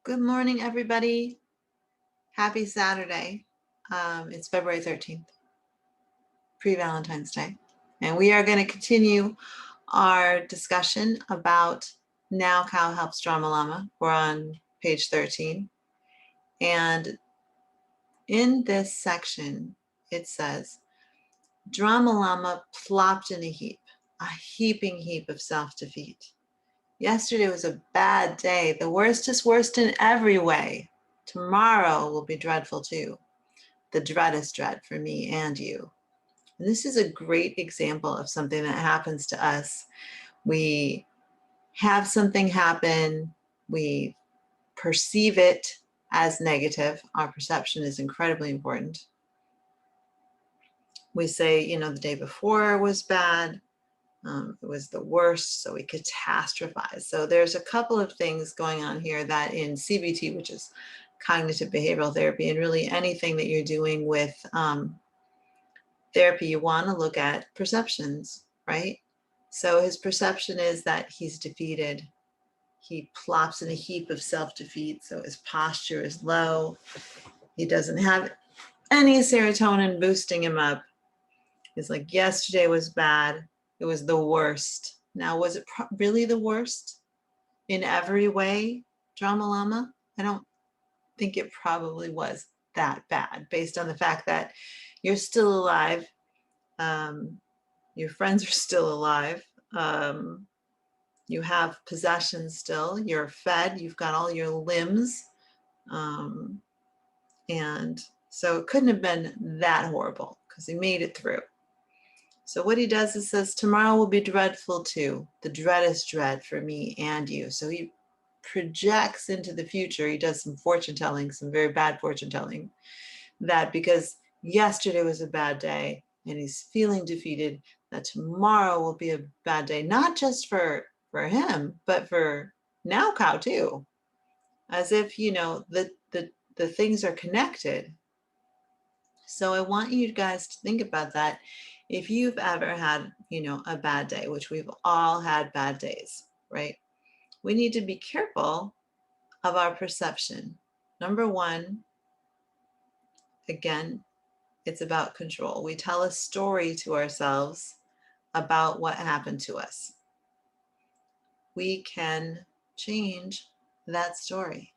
Good morning, everybody. Happy Saturday. It's February 13th, pre-Valentine's Day. And we are going to continue our discussion about Now Cow Helps Drama Llama. We're on page 13. And in this section, it says, Drama Llama plopped in a heaping heap of self-defeat. Yesterday was a bad day. The worst is worst in every way. Tomorrow will be dreadful too. The dread is dread for me and you. And this is a great example of something that happens to us. We have something happen, we perceive it as negative. Our perception is incredibly important. We say, the day before was bad. It was the worst, so we catastrophize. So there's a couple of things going on here that in CBT, which is cognitive behavioral therapy, and really anything that you're doing with therapy, you want to look at perceptions, right? So his perception is that he's defeated. He plops in a heap of self-defeat, so his posture is low. He doesn't have any serotonin boosting him up. It's like yesterday was bad. It was the worst. Now, was it really the worst in every way, Drama Llama? I don't think it probably was that bad based on the fact that you're still alive. Your friends are still alive. You have possessions still. You're fed. You've got all your limbs. And so it couldn't have been that horrible because he made it through. So what he does is says, tomorrow will be dreadful too. The dread is dread for me and you. So he projects into the future. He does some fortune telling, some very bad fortune telling, that because yesterday was a bad day and he's feeling defeated, that tomorrow will be a bad day, not just for him, but for Now Cow too. As if, the things are connected. So I want you guys to think about that. If you've ever had, a bad day, which we've all had bad days, right? We need to be careful of our perception. Number one, again, it's about control. We tell a story to ourselves about what happened to us. We can change that story.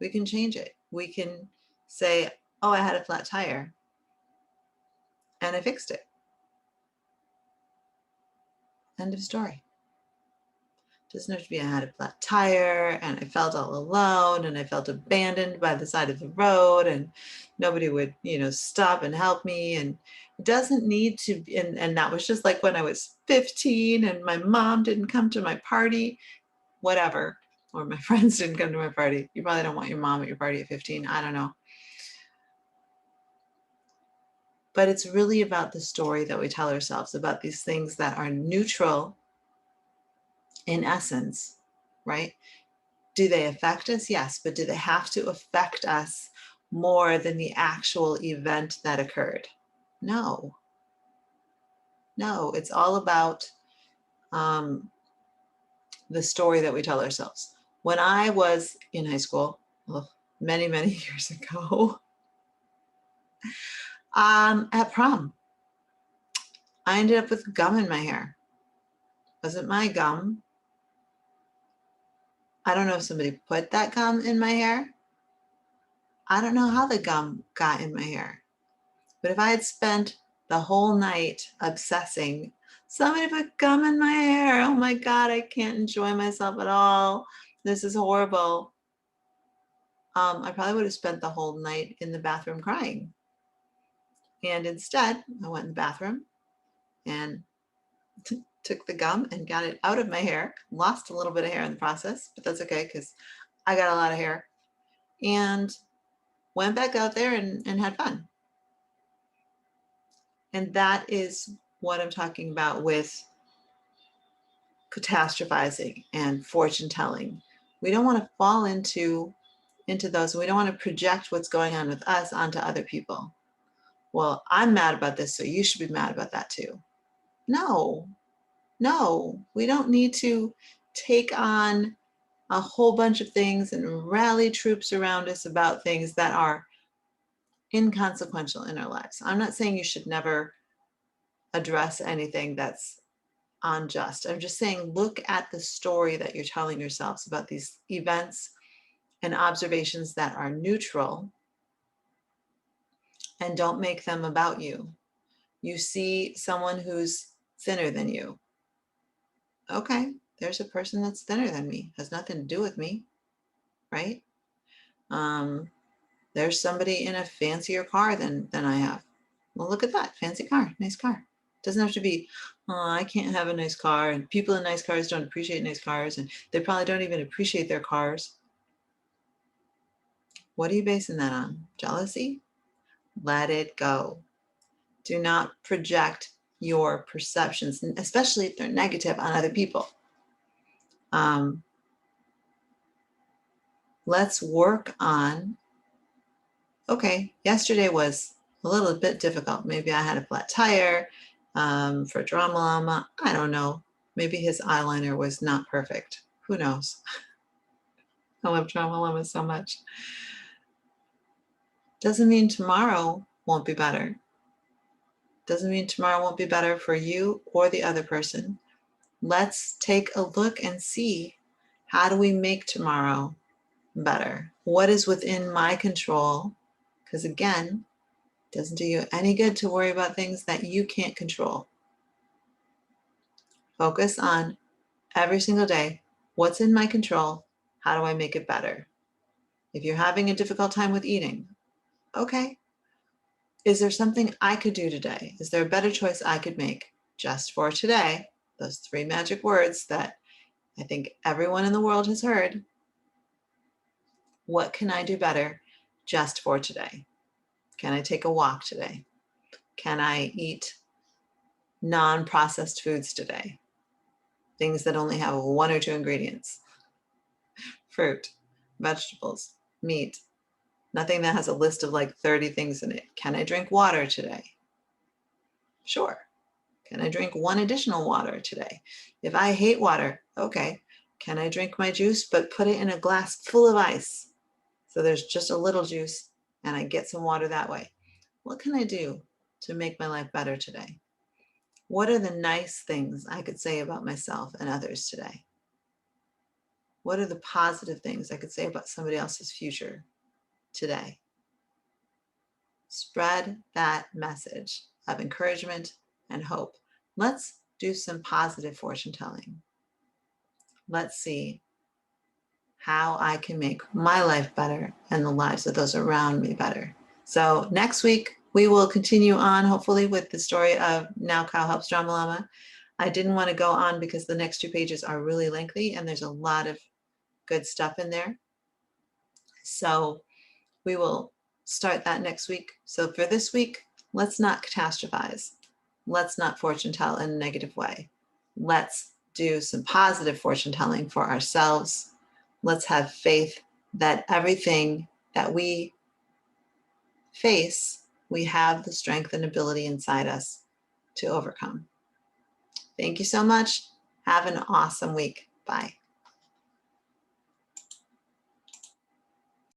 We can change it. We can say, oh, I had a flat tire and I fixed it. End of story. Doesn't have to be I had a flat tire and I felt all alone and I felt abandoned by the side of the road and nobody would, stop and help me. And it doesn't need to be, and that was just like when I was 15 and my mom didn't come to my party, whatever, or my friends didn't come to my party. You probably don't want your mom at your party at 15. I don't know. But it's really about the story that we tell ourselves about these things that are neutral in essence, right? Do they affect us? Yes, but do they have to affect us more than the actual event that occurred? No. No, it's all about the story that we tell ourselves. When I was in high school, many, many years ago, at prom, I ended up with gum in my hair. Wasn't my gum. I don't know if somebody put that gum in my hair. I don't know how the gum got in my hair. But if I had spent the whole night obsessing, somebody put gum in my hair. Oh my God, I can't enjoy myself at all. This is horrible. I probably would have spent the whole night in the bathroom crying. And instead, I went in the bathroom and took the gum and got it out of my hair. Lost a little bit of hair in the process, but that's okay because I got a lot of hair. And went back out there and had fun. And that is what I'm talking about with catastrophizing and fortune telling. We don't want to fall into those. We don't want to project what's going on with us onto other people. Well, I'm mad about this, so you should be mad about that too. No, we don't need to take on a whole bunch of things and rally troops around us about things that are inconsequential in our lives. I'm not saying you should never address anything that's unjust. I'm just saying, look at the story that you're telling yourselves about these events and observations that are neutral, and don't make them about you. You see someone who's thinner than you. Okay, there's a person that's thinner than me. Has nothing to do with me, right? There's somebody in a fancier car than I have. Well, look at that, fancy car, nice car. Doesn't have to be, oh, I can't have a nice car, and people in nice cars don't appreciate nice cars, and they probably don't even appreciate their cars. What are you basing that on? Jealousy? Let it go. Do not project your perceptions, especially if they're negative, on other people. Let's work on, okay, yesterday was a little bit difficult. Maybe I had a flat tire for Drama Llama. I don't know. Maybe his eyeliner was not perfect. Who knows? I love Drama Llama so much. Doesn't mean tomorrow won't be better. Doesn't mean tomorrow won't be better for you or the other person. Let's take a look and see, how do we make tomorrow better? What is within my control? Because again, it doesn't do you any good to worry about things that you can't control. Focus on every single day, what's in my control? How do I make it better? If you're having a difficult time with eating, okay, is there something I could do today? Is there a better choice I could make just for today? Those 3 magic words that I think everyone in the world has heard. What can I do better just for today? Can I take a walk today? Can I eat non-processed foods today? Things that only have 1 or 2 ingredients. Fruit, vegetables, meat. Nothing that has a list of like 30 things in it. Can I drink water today? Sure. Can I drink 1 additional water today? If I hate water, okay. Can I drink my juice but put it in a glass full of ice? So there's just a little juice and I get some water that way. What can I do to make my life better today? What are the nice things I could say about myself and others today? What are the positive things I could say about somebody else's future today? Spread that message of encouragement and hope. Let's do some positive fortune telling. Let's see how I can make my life better and the lives of those around me better. So next week, we will continue on, hopefully, with the story of Now Cow Helps Drama Llama. I didn't want to go on because the next 2 pages are really lengthy and there's a lot of good stuff in there. So we will start that next week. So for this week, let's not catastrophize. Let's not fortune tell in a negative way. Let's do some positive fortune telling for ourselves. Let's have faith that everything that we face, we have the strength and ability inside us to overcome. Thank you so much. Have an awesome week. Bye.